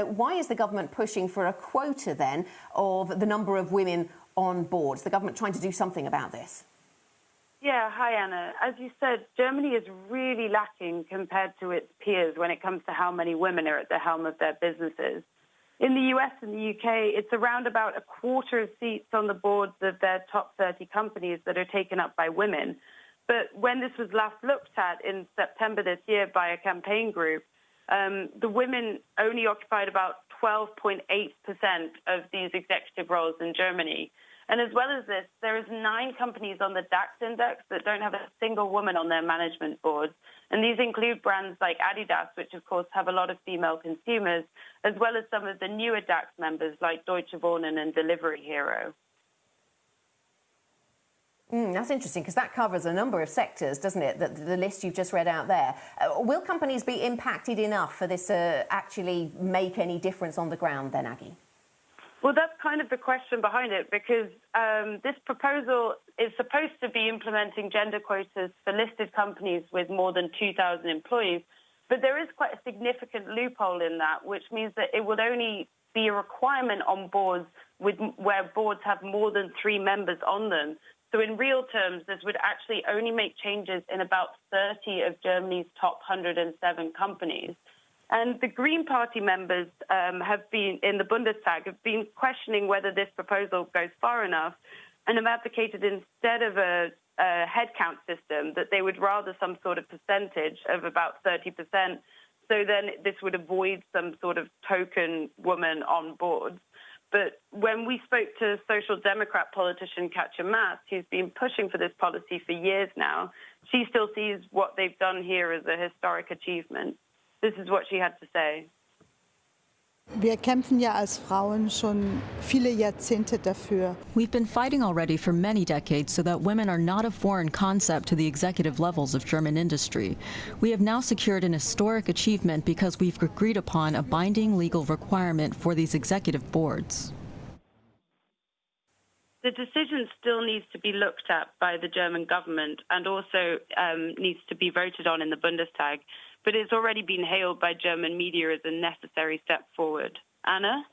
Why is the government pushing for a quota then of the number of women on boards? The government trying to do something about this? Yeah, hi Anna. As you said, Germany is really lacking compared to its peers when it comes to how many women are at the helm of their businesses. In the US and the UK, it's around about a quarter of seats on the boards of their top 30 companies that are taken up by women. But when this was last looked at in September this year by a campaign group, the women only occupied about 12.8% of these executive roles in Germany. And as well as this, there is 9 companies on the DAX index that don't have a single woman on their management boards. And these include brands like Adidas, which of course have a lot of female consumers, as well as some of the newer DAX members like Deutsche Wohnen and Delivery Hero. That's interesting, because that covers a number of sectors, doesn't it, the list you've just read out there. Will companies be impacted enough for this to actually make any difference on the ground then, Aggie? Well, that's kind of the question behind it, because this proposal is supposed to be implementing gender quotas for listed companies with more than 2,000 employees. But there is quite a significant loophole in that, which means that it would only be a requirement on boards where boards have more than 3 members on them. So in real terms, this would actually only make changes in about 30 of Germany's top 107 companies. And the Green Party members have been in the Bundestag have been questioning whether this proposal goes far enough, and have advocated instead of a headcount system that they would rather some sort of percentage of about 30%. So then this would avoid some sort of token woman on boards. But when we spoke to Social Democrat politician Katja Maas, who's been pushing for this policy for years now, she still sees what they've done here as a historic achievement. This is what she had to say. Wir kämpfen ja als Frauen schon viele Jahrzehnte dafür. We've been fighting already for many decades so that women are not a foreign concept to the executive levels of German industry. We have now secured an historic achievement because we've agreed upon a binding legal requirement for these executive boards. The decision still needs to be looked at by the German government and also needs to be voted on in the Bundestag. But it's already been hailed by German media as a necessary step forward. Anna?